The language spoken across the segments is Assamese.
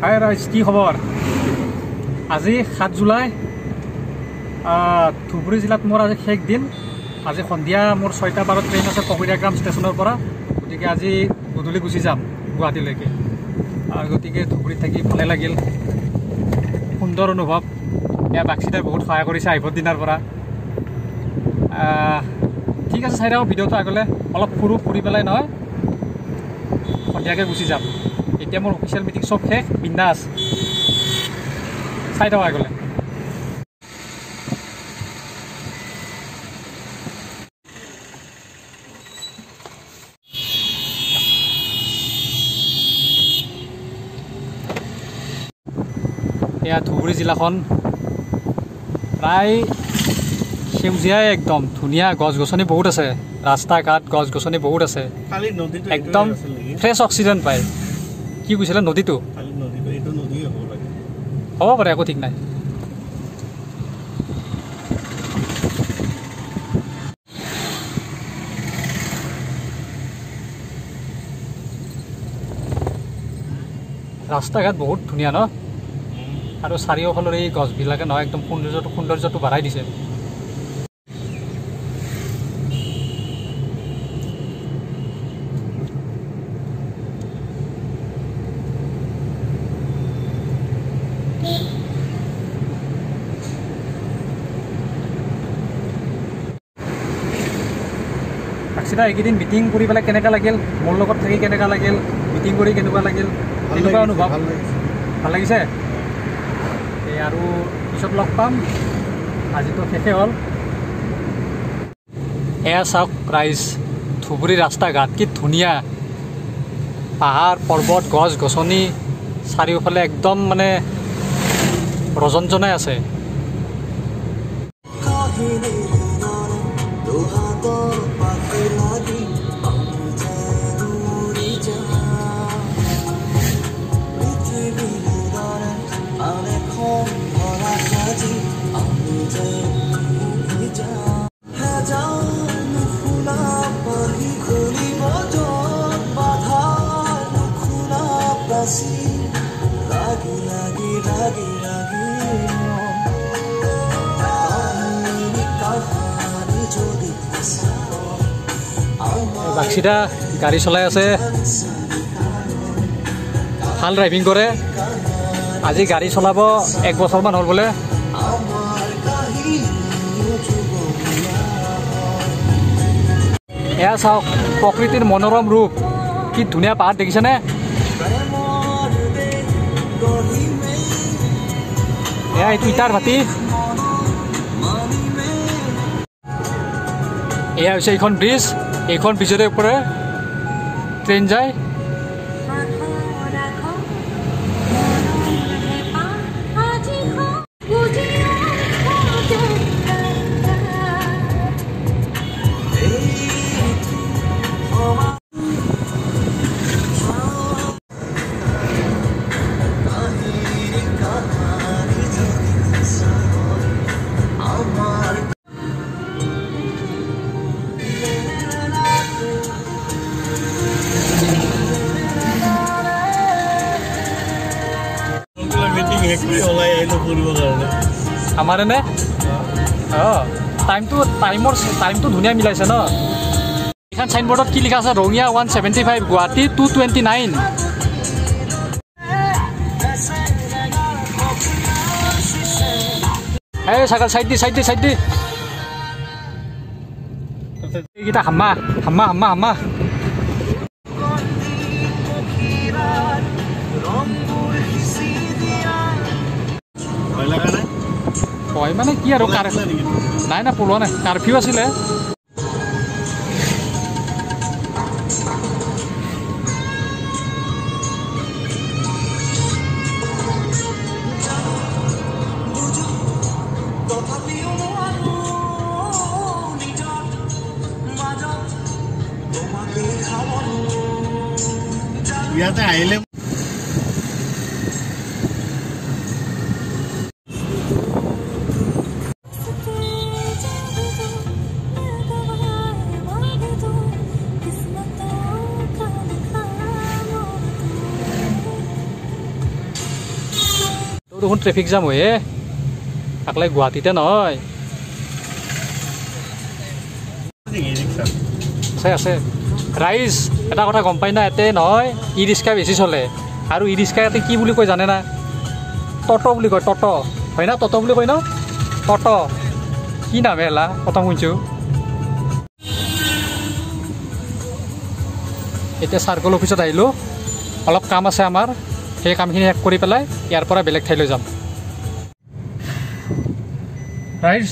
হাই ৰাইজ, কি খবৰ? আজি 7 জুলাই, ধুবুৰী জিলাত মোৰ আজি শেষ দিন। আজি সন্ধিয়া মোৰ 6টা বাৰত ট্ৰেইন আছে ককৰিয়াগ্ৰাম ষ্টেচনৰ পৰা। গতিকে আজি গধূলি গুচি যাম গুৱাহাটীলৈকে। গতিকে ধুবুৰীত থাকি ভালে লাগিল, সুন্দৰ অনুভৱ। এয়া বাক্সিতাই বহুত সহায় কৰিছে আহিবৰ দিনাৰ পৰা। ঠিক আছে, চাই থাকক ভিডিঅ'টো আগলৈ। অলপ ফুৰি পেলাই নহয় সন্ধিয়াকৈ গুচি যাম। এতিয়া মোৰ অফিচিয়েল মিটিং চব শেষ, বিন্দাছ। চাই থাকক আগলৈ। এয়া ধুবুৰী জিলাখন প্ৰায় সেউজীয়াই, একদম ধুনীয়া। গছ গছনি বহুত আছে, ৰাস্তা ঘাট গছ গছনি বহুত আছে, একদম ফ্ৰেছ অক্সিজেন পায়। কি কৈছিলে? নদীটো হ'ব পাৰে, একো ঠিক নাই। ৰাস্তা ঘাট বহুত ধুনীয়া ন, আৰু চাৰিওফালৰ এই গছবিলাকে নহয় একদম সৌন্দৰ্যটো বাঢ়াই দিছে। বাক্সিতা, এইকেইদিন মিটিং কৰি পেলাই কেনেকুৱা লাগিল? মোৰ লগত থাকি কেনেকুৱা লাগিল? মিটিং কৰি কেনেকুৱা লাগিল? তেনেকুৱা অনুভৱ ভাল লাগিছে। এই আৰু পিছত লগ পাম, আজিতো শেষে হ'ল। এয়া চাওক ৰাইজ, ধুবুৰী ৰাস্তা ঘাট কি ধুনীয়া। পাহাৰ পৰ্বত গছ গছনি চাৰিওফালে একদম মানে ৰজনজনাই আছে। বাক্সিতা গাড়ী চলাই আছে, ভাল ড্ৰাইভিং কৰে। আজি গাড়ী চলাব 1 বছৰমান হ'ল বোলে। এয়া চাওক প্ৰকৃতিৰ মনোৰম ৰূপ, কি ধুনীয়া পাহাৰ দেখিছেনে? এয়া এইটো ইটাৰ ভাটি। এয়া হৈছে এইখন ব্ৰিজ, এইখন ব্ৰিজৰ ওপৰে ট্ৰেইন যায়। আমাৰে নে? টাইমটো ধুনীয়া মিলাইছে ন। এইখন চাইনবোৰ্ডত কি লিখা আছে? ৰঙিয়া 175, গুৱাহাটী 229। এই চাইকেল চাইড দি এইকেইটা হাম্মা। হয় মানে কি আৰু, নাই না পলোৱা নাই, কাৰফিউ আছিলে। ইয়াতে আহিলে দেখোন ট্ৰেফিক জাম হয়ে আকলাই গুৱাহাটীতে নহয় আছে আছে ৰাইজ এটা কথা গম পাই না ইয়াতে নহয় ই ৰিক্সা বেছি চলে আৰু ই ৰিক্সা ইয়াতে কি বুলি কয় জানে না টটো বুলি কয় টটো হয় না টটো বুলি কয় ন টটো কি নামে এলা প্ৰথম শুনিছোঁ এতিয়া চাৰ্কল অফিচত আহিলোঁ অলপ কাম আছে আমাৰ সেই কামখিনি শেষ কৰি পেলাই ইয়াৰ পৰা বেলেগ ঠাইলৈ যাম ৰাইজ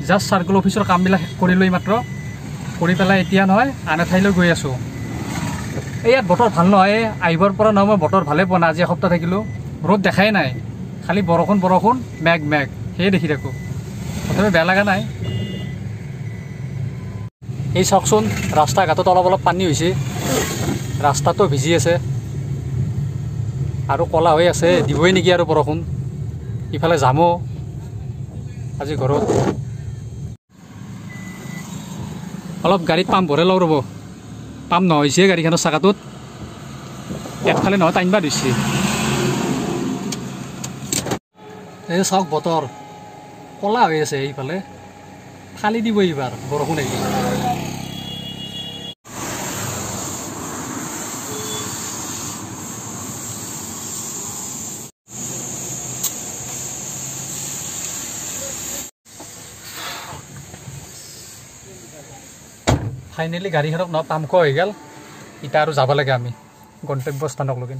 জাষ্ট চাৰ্কল অফিচৰ কামবিলাক শেষ কৰিলোঁ মাত্ৰ কৰি পেলাই এতিয়া নহয় আন এঠাইলৈ গৈ আছোঁ এই ইয়াত বতৰ ভাল নহয় আহিবৰ পৰা নহয় মই বতৰ ভালেই পোৱা নাই আজি এসপ্তাহ থাকিলোঁ ৰ'দ দেখাই নাই খালি বৰষুণ বৰষুণ মেঘ মেঘ সেয়ে দেখি থাকোঁ তথাপি বেয়া লগা নাই এই চাওকচোন ৰাস্তা ঘাটত অলপ অলপ পানী হৈছে ৰাস্তাটো ভিজি আছে আৰু কলা হৈ আছে দিবই নেকি আৰু বৰষুণ ইফালে যামো আজি ঘৰত অলপ গাড়ীত পাম্প ভৰাই লওঁ ৰ'ব পাম্প নহৈছে গাড়ীখনৰ চাকাটোত একফালে নহয় টাইনবা ধৰিছে এই চাওক বতৰ কলা হৈ আছে এইফালে ফালি দিব এইবাৰ বৰষুণ আহিলে ফাইনেলি গাড়ীখনক ন পাম্প হৈ গ'ল এতিয়া আৰু যাব লাগে আমি গন্তব্যস্থানক লগিন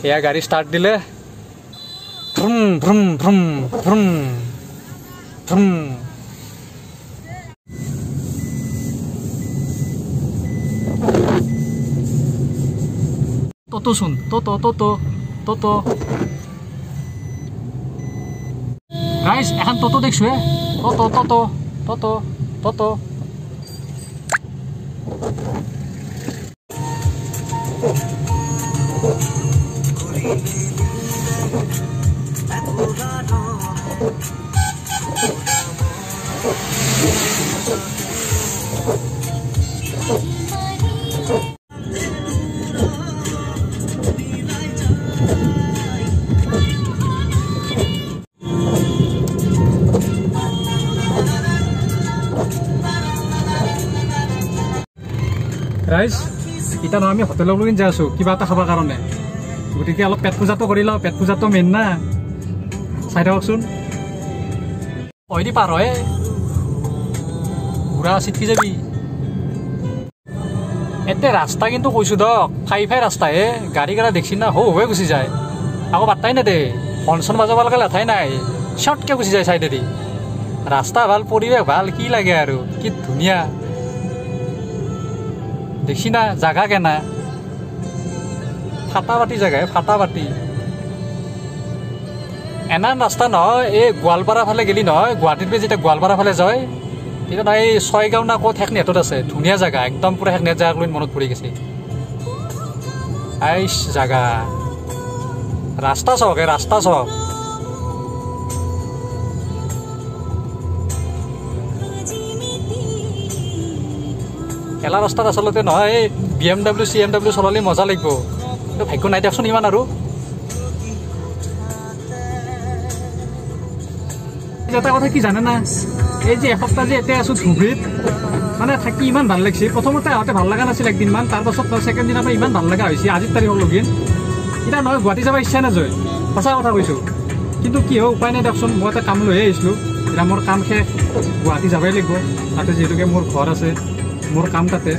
এয়া গাড়ী ষ্টাৰ্ট দিলে ভ্ৰুম ভ্ৰুম ভ্ৰুম ভ্ৰুম ভ্ৰুম toto চোন toto toto toto ৰাইজ এখন toto দেখছো toto toto toto toto ৰাইজ এতিয়া নহয় আমি হোটেললৈ যাই আছোঁ কিবা এটা খাবৰ কাৰণে গতিকে অলপ পেট পূজাটো কৰি লওঁ পেট পূজাটো মেইন না চাই থাককচোন দি পাৰ হয় ঘূৰা চিটকি যাবি এতিয়া ৰাস্তা কিন্তু কৈছোঁ দক ফাই ৰাস্তাহে গাড়ী গাড়া দেখছি না হৈ গুচি যায় আকৌ পাত্তাই নেদে হৰ্ণ বাজাব লগা লেঠাই নাই শ্বৰ্টকৈ গুচি যায় চাইডেদি ৰাস্তা ভাল পৰিৱেশ ভাল কি লাগে আৰু কি ধুনীয়া দেখছি না জাগা কেনা ফাটা বাটি জাগাই ফাটা বাটি এনা ৰাস্তা নহয় এই গোৱালপাৰা ফালে গেলি নহয় গুৱাহাটীত যেতিয়া গোৱালপাৰা ফালে যায় তেতিয়া নহয় এই ছয়গাঁও না ক'ত শেষ নেটত আছে ধুনীয়া জাগা একদম পুৰা শেষ নেট জাগাক লৈ মনত পৰি গৈছে আইচ জাগা ৰাস্তা চাওক এই ৰাস্তা চাওক এলা ৰাস্তাত আচলতে নহয় এই BMW CMW চলালে মজা লাগিব কিন্তু ভাগ্য নাই দিয়কচোন ইমান আৰু এটা কথা কি জানে না এই যে এসপ্তাহ যে এতিয়া আছোঁ ধুবুৰীত মানে থাকি ইমান ভাল লাগিছে প্ৰথমতে আহোঁতে ভাল লগা নাছিল একদিনমান তাৰপাছত ছেকেণ্ড দিনৰ পৰা ইমান ভাল লগা হৈছে আজিৰ তাৰিখৰ লগিন এতিয়া নহয় গুৱাহাটী যাব ইচ্ছা নাযায় সঁচা কথা কৈছোঁ কিন্তু কি হয় উপায় নাই দিয়কচোন মই এটা কাম লৈহে আহিছিলোঁ এতিয়া মোৰ কাম শেষ গুৱাহাটী যাবই লাগিব তাতে যিহেতুকে মোৰ ঘৰ আছে মোৰ কাম তাতে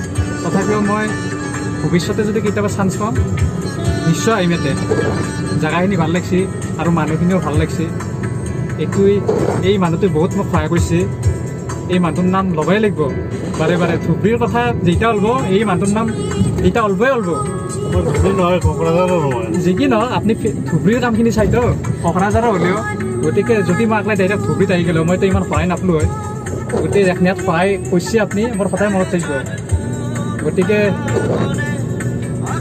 তথাপিও মই ভৱিষ্যতে যদি কেতিয়াবা চান্স পাম নিশ্চয় আহিম ইয়াতে জেগাখিনি ভাল লাগিছে আৰু মানুহখিনিও ভাল লাগিছে এইটোৱে এই মানুহটোৱে বহুত মোক সহায় কৰিছে এই মানুহটোৰ নাম ল'বই লাগিব বাৰে বাৰে ধুবুৰীৰ কথা যেতিয়া ওলব এই মানুহটোৰ নাম এতিয়া ওলবই ওলব যি কি নহয় আপুনি ধুবুৰীৰ কামখিনি চাইতো কোকৰাঝাৰৰ হ'লেও গতিকে যদি মই আকলাই ডাইৰেক্ট ধুবুৰীত আহি গ'লোঁ মইতো ইমান সহায় নাপালোঁ হয় গতিকে ইয়াত সহায় কৰিছে আপুনি মোৰ সদায় মনত থাকিব গতিকে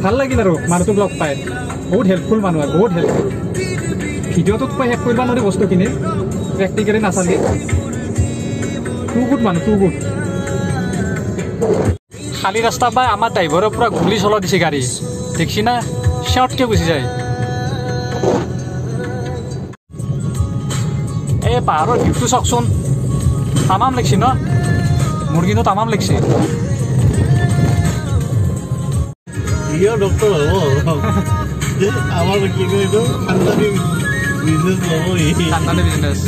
ভাল লাগিল আৰু মানুহটোক লগ পাই বহুত হেল্পফুল মানুহ আৰু বহুত হেল্পফুল ভিডিঅ'টোত মই শেষ কৰিব নোৱাৰি বস্তুখিনি প্ৰেক্টিকেলি নাচালি টু গুড মানুহ টু গুড খালী ৰাস্তা পাই আমাৰ ড্ৰাইভাৰৰ পৰা গুলি চলাই দিছে গাড়ী দেখছি না শ্বৰ্টকৈ গুচি যায়। এই পাহাৰৰ ভিউটো চাওকচোন, তামাম লাগিছে ন, মোৰ কিন্তু তামাম লাগিছে। ডক্টৰ হ'ব আমাৰ কি কয় খানদানী বিজনেছ ল'ব, খানদানী বিজনেছ।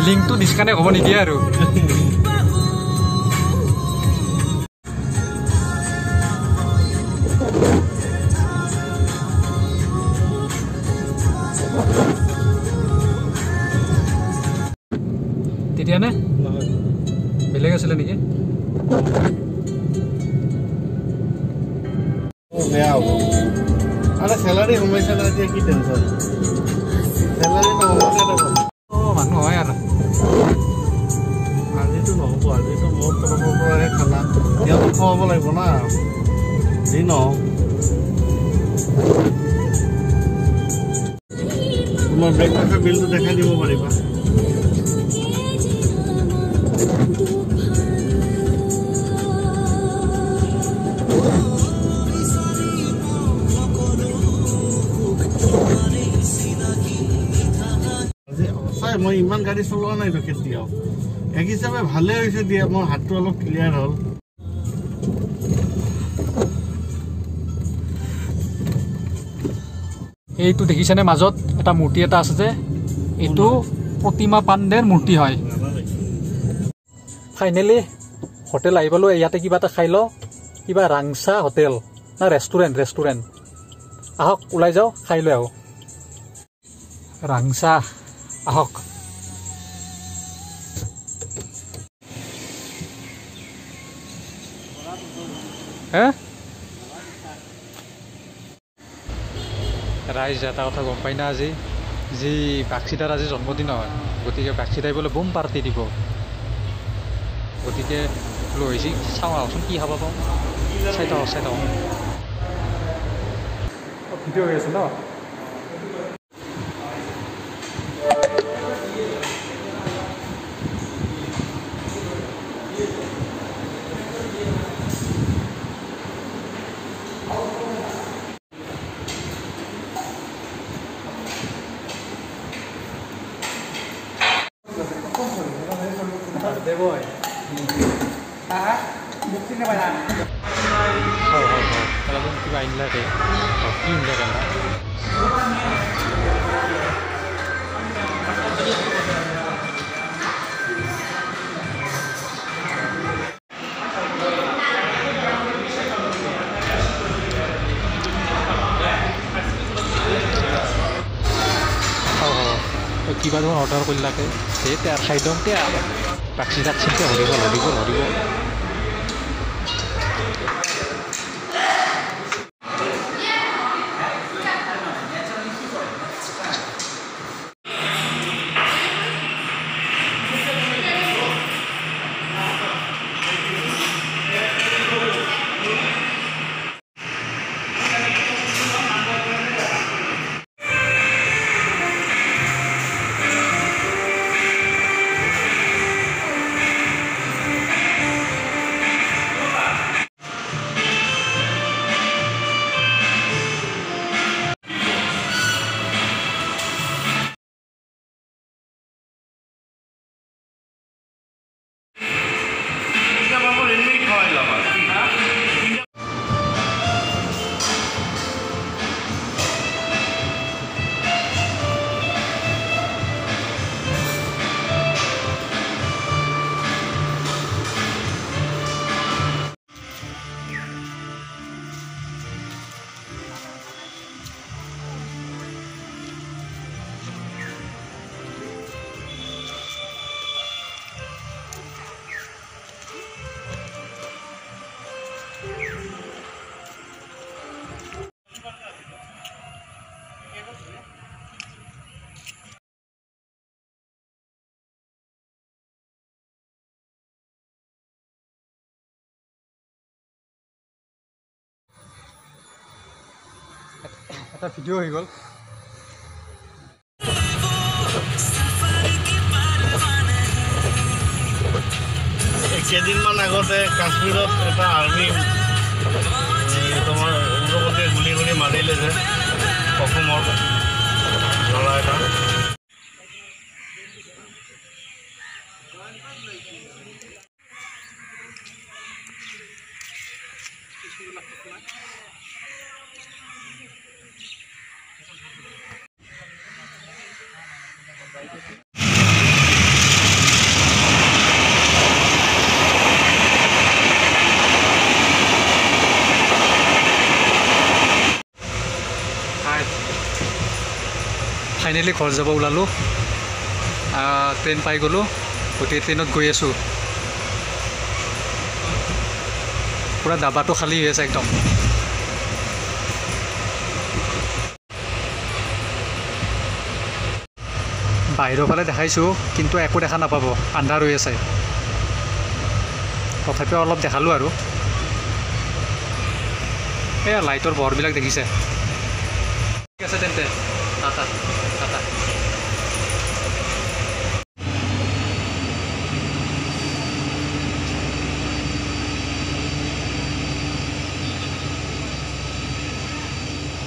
লিংকটো ডিছকানেক্ট হ'ব নিদিয়ে আৰু। তেতিয়া নে বেলেগ আছিলে নেকি? বেয়া হ'ব। আৰে চেলাৰী সোমাইছে না, এতিয়া কি টেনশ্যন? চেলাৰী নহ'ব মানুহ হয় আৰু আজিতো নহ'ব। আজিতো মোৰ তৰফৰ পৰাহে খানা, সিহঁতক খুৱাব লাগিব না যি নহওক। তোমাৰ ব্ৰেকফাষ্টৰ বিলটো দেখাই দিব পাৰিবা? মই ইমান গাড়ী চলোৱা নাইতো কেতিয়াও। এক হিচাপে ভালে হৈছে দিয়া, মোৰ হাতটো অলপ ক্লিয়াৰ হ'ল। এইটো দেখিছেনে মাজত এটা মূৰ্তি এটা আছে যে, এইটো প্ৰতিমা পাণ্ডেৰ মূৰ্তি হয়। ফাইনেলি হোটেল আহি পালোঁ। ইয়াতে কিবা এটা খাই লওঁ, কিবা ৰাংচা হোটেল না ৰেষ্টুৰেণ্ট। আহক ওলাই যাওঁ, খাই লৈ আহোঁ। ৰাংচা, আহক। ৰাইজ এটা কথা গম পাই না, আজি যি বাক্সিদাৰ আজি জন্মদিন হয়, গতিকে বাক্সিদাই বোলে বুম পাৰ্টি দিব। গতিকে লৈ আহিছি, চাওঁ আহকচোন কি খাব পাওঁ। চাই থাকক ভিডিঅ' হৈ আছে ন। কিবা আনিলাকে কি কিবা ধৰণৰ অৰ্ডাৰ কৰিলাকে তেয়াৰ খাই দিওঁ। তেয়াৰ বাকচি চিন্তা হৰিব। এটা ভিডিঅ' হৈ গ'ল। কেইদিনমান আগতে কাশ্মীৰত এটা আৰ্মি তোমাৰ উগ্ৰপন্থীয়ে গুলি মাৰিলে যে অসমৰ ল'ৰা এটা ফাইনেলি ঘৰ যাব ওলালোঁ ট্ৰেইন পাই গ'লোঁ গতিকে ট্ৰেইনত গৈ আছোঁ পূৰা ডাবাটো খালী হৈ আছে একদম বাহিৰৰ ফালে দেখাইছোঁ কিন্তু একো দেখা নাপাব আন্ধাৰ হৈ আছে তথাপিও অলপ দেখালোঁ আৰু এয়া লাইটৰ পোহৰবিলাক দেখিছে ঠিক আছে তেন্তে টাটা টাটা